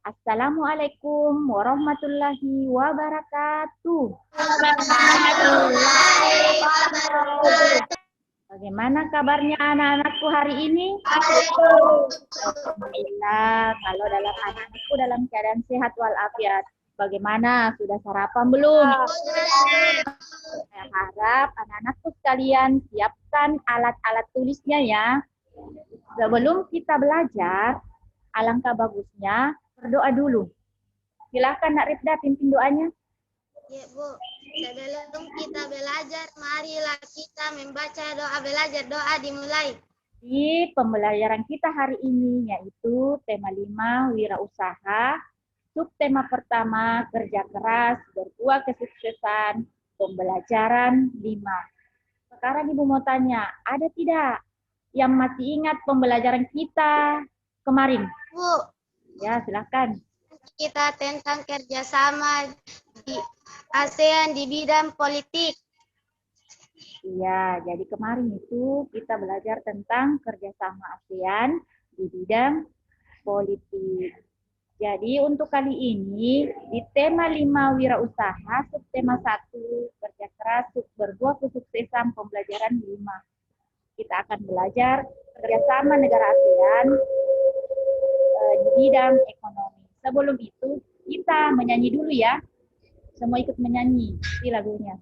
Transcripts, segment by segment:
Assalamualaikum warahmatullahi wabarakatuh. Bagaimana kabarnya anak-anakku hari ini? Alhamdulillah, kalau anak-anakku dalam keadaan sehat walafiat. Bagaimana? Sudah sarapan belum? Saya harap anak-anakku sekalian siapkan alat-alat tulisnya ya. Sebelum kita belajar, alangkah bagusnya berdoa dulu. Silakan Nak Rifda pimpin doanya. Ya Bu, sebelum kita belajar, marilah kita membaca doa belajar. Doa dimulai. Di pembelajaran kita hari ini yaitu tema 5 wirausaha, subtema pertama kerja keras, berbuah kesuksesan, pembelajaran 5. Sekarang Ibu mau tanya, ada tidak yang masih ingat pembelajaran kita kemarin? Bu, Ya, silakan. kita tentang kerjasama di ASEAN di bidang politik. Iya, jadi kemarin itu kita belajar tentang kerjasama ASEAN di bidang politik. Jadi untuk kali ini di tema 5 wirausaha, subtema 1 kerja keras, berbuah kesuksesan, pembelajaran 5. Kita akan belajar kerjasama negara ASEAN di bidang ekonomi. Sebelum itu kita menyanyi dulu ya. Semua ikut menyanyi di lagunya.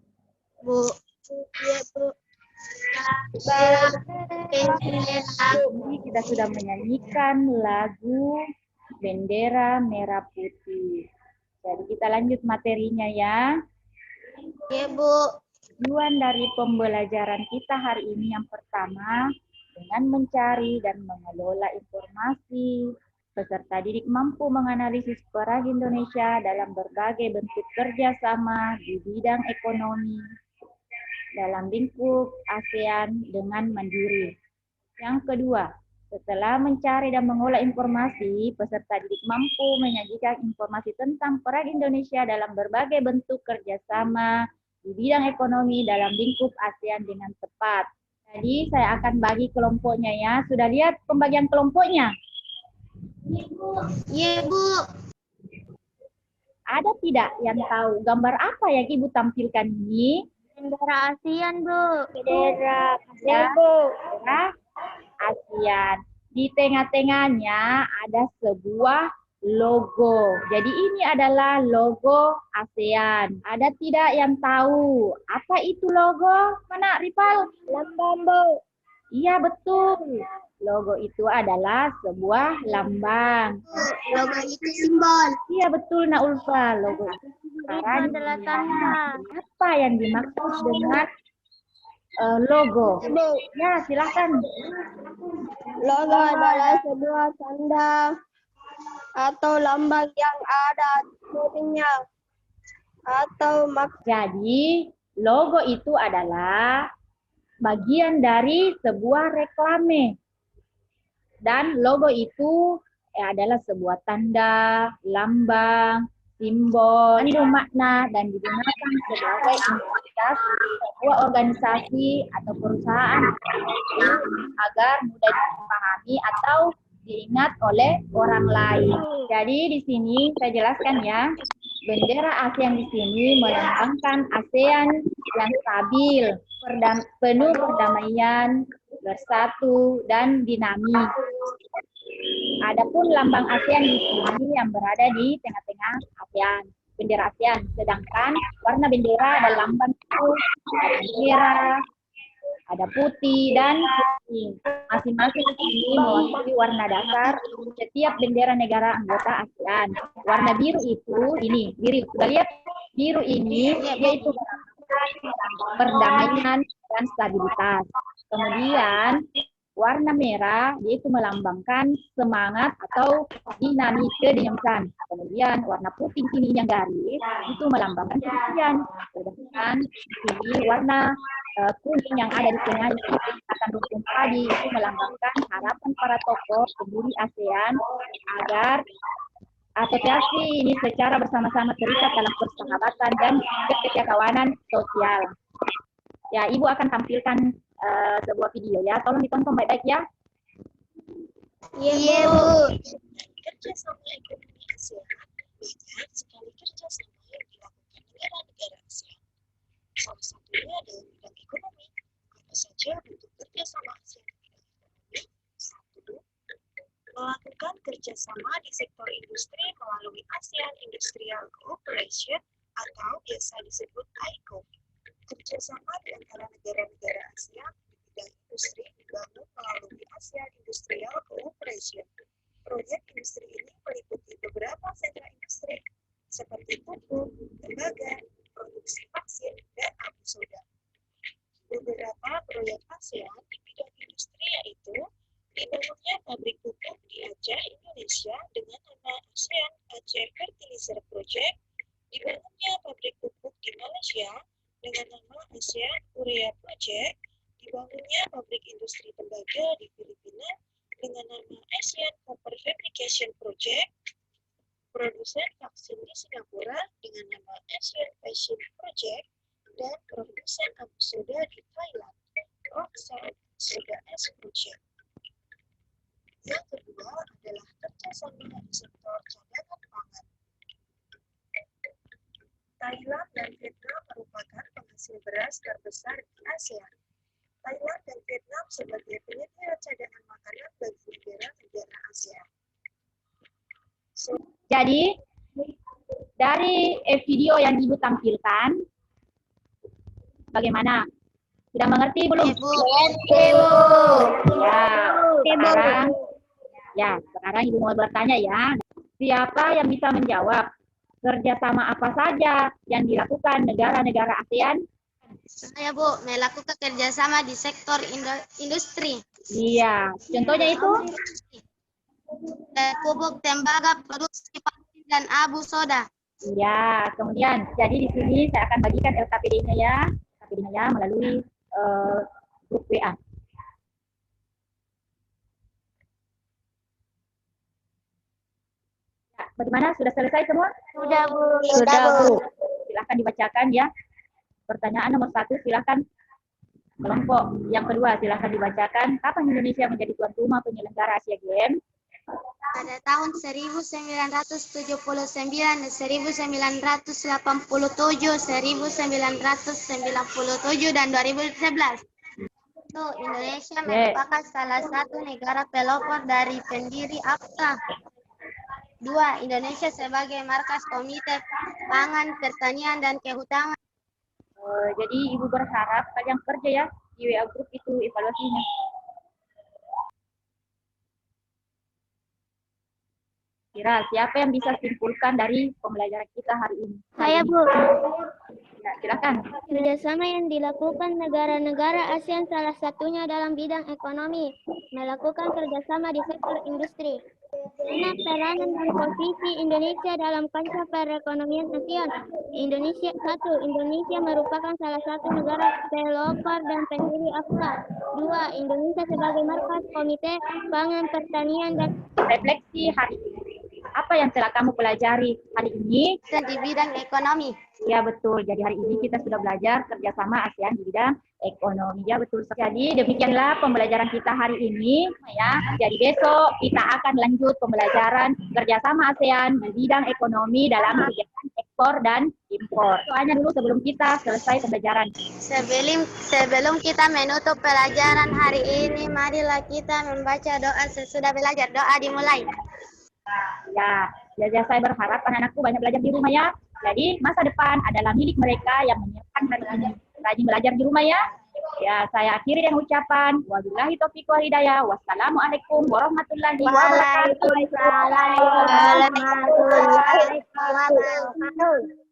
Bu, ya Bu. Jadi kita sudah menyanyikan lagu Bendera Merah Putih. Jadi kita lanjut materinya ya. Ya Bu. Tujuan dari pembelajaran kita hari ini yang pertama, dengan mencari dan mengelola informasi, peserta didik mampu menganalisis peran Indonesia dalam berbagai bentuk kerjasama di bidang ekonomi dalam lingkup ASEAN dengan mandiri. Yang kedua, setelah mencari dan mengolah informasi, peserta didik mampu menyajikan informasi tentang peran Indonesia dalam berbagai bentuk kerjasama di bidang ekonomi dalam lingkup ASEAN dengan tepat. Jadi saya akan bagi kelompoknya ya. Sudah lihat pembagian kelompoknya? Ya Bu. Ada tidak yang tahu gambar apa yang Ibu tampilkan ini? Bendera ASEAN Bu. Bendera ASEAN. Di tengah-tengahnya ada sebuah logo. Jadi ini adalah logo ASEAN. Ada tidak yang tahu apa itu logo? Mana Rifal? Lambang Bu. Iya betul. Logo itu adalah sebuah lambang. Logo itu simbol. Iya betul Nak Ulfa. Logo itu adalah tanda. apa yang dimaksud dengan logo? Ya silahkan. Logo adalah sebuah tanda atau lambang yang ada tulisnya atau Jadi logo itu adalah bagian dari sebuah reklame. Dan logo itu adalah sebuah tanda, lambang, simbol, mengandung makna dan digunakan sebagai identitas sebuah organisasi atau perusahaan agar mudah dipahami atau diingat oleh orang lain. Jadi di sini saya jelaskan ya, bendera ASEAN di sini melambangkan ASEAN yang stabil, penuh perdamaian, bersatu dan dinamis. Adapun lambang ASEAN di sini yang berada di tengah-tengah ASEAN, bendera ASEAN. Sedangkan warna bendera ada lambang itu ada merah, ada putih dan kuning. Masing-masing ini mewakili warna dasar setiap bendera negara anggota ASEAN. Warna biru itu ini, biru sudah lihat? Biru ini yaitu perdamaian dan stabilitas. Kemudian warna merah yaitu melambangkan semangat atau dinamika dinamikan. Kemudian warna putih ini yang garis itu melambangkan kesucian. Sedangkan ini warna kuning yang ada di tengah akan rukun tadi itu melambangkan harapan para tokoh pendiri ASEAN agar asosiasi ini secara bersama-sama terikat dalam persahabatan dan kekerjakawanan sosial. Ya, Ibu akan tampilkan sebuah video ya. Tolong ditonton baik-baik ya. Iya, Bu. Kerjasama ekonomi ASEAN kerjasama di sektor industri melalui ASEAN Industrial Cooperation atau biasa disebut AICO. Kerjasama di antara negara-negara ASEAN di bidang industri dibangun melalui ASEAN Industrial Cooperation. Proyek industri ini meliputi beberapa sentra industri seperti pupuk, tembaga, produksi vaksin, dan abu soda. Beberapa proyek ASEAN di bidang industri yaitu dibangunnya pabrik pupuk di Aceh, Indonesia dengan nama ASEAN Aceh Fertilizer Project, dibangunnya pabrik pupuk di Malaysia dengan nama ASEAN Urea Project, dibangunnya pabrik industri tembaga di Filipina dengan nama ASEAN Copper Fabrication Project, produsen vaksin di Singapura dengan nama ASEAN Fashion Project, dan produsen abu soda di Thailand, Rockside Soda S Project. Yang kedua adalah kerjasama di sektor cadangan pangan. Thailand dan Vietnam merupakan penghasil beras terbesar di ASEAN. Thailand dan Vietnam sebagai penyedia cadangan makanan bagi negara-negara ASEAN. Jadi, dari video yang Ibu tampilkan, bagaimana? Sudah mengerti belum? Ibu. Sekarang Ibu mau bertanya ya. Siapa yang bisa menjawab? Kerjasama apa saja yang dilakukan negara-negara ASEAN? Saya Bu, melakukan kerjasama di sektor industri. Iya, contohnya itu? Pupuk, tembaga, produksi vaksin, dan abu soda. Iya, kemudian jadi di sini saya akan bagikan LKPD-nya ya, melalui grup WA. Ya, bagaimana? Sudah selesai semua? Sudah Bu. Sudah Bu. Silahkan dibacakan ya. Pertanyaan nomor 1 silahkan. Kelompok yang kedua silahkan dibacakan. Kapan Indonesia menjadi tuan rumah penyelenggara Asia Games? Pada tahun 1979, 1987, 1997, dan 2011. Indonesia merupakan salah satu negara pelopor dari pendiri APTA. 2. Indonesia sebagai markas Komite Pangan, Pertanian, dan Kehutanan. Jadi Ibu berharap kalian kerja ya di WA Group itu evaluasinya. Kira siapa yang bisa simpulkan dari pembelajaran kita hari ini? Saya Bu. Ya, silakan. Kerjasama yang dilakukan negara-negara ASEAN salah satunya dalam bidang ekonomi, melakukan kerjasama di sektor industri. Karena peranan dan posisi Indonesia dalam kancah perekonomian ASEAN. Indonesia merupakan salah satu negara pelopor dan pendiri APTA. 2. Indonesia sebagai markas Komite Pangan, Pertanian, dan Refleksi hari ini. Apa yang telah kamu pelajari hari ini? Di bidang ekonomi. Ya betul, jadi hari ini kita sudah belajar kerjasama ASEAN di bidang ekonomi. Ya betul. Jadi demikianlah pembelajaran kita hari ini. Ya. Jadi besok kita akan lanjut pembelajaran kerjasama ASEAN di bidang ekonomi dalam kegiatan ekspor dan impor. Soalnya dulu sebelum kita selesai pembelajaran. Sebelum kita menutup pelajaran hari ini, marilah kita membaca doa sesudah belajar. Doa dimulai. Ya, saya berharap anak-anakku banyak belajar di rumah ya. Jadi masa depan adalah milik mereka yang menyiapkan hari ini. Rajin belajar di rumah ya. Ya, saya akhiri dengan ucapan wabillahi taufiq wal hidayah. Wassalamualaikum warahmatullahi wabarakatuh. Waalaikumsalam warahmatullahi wabarakatuh.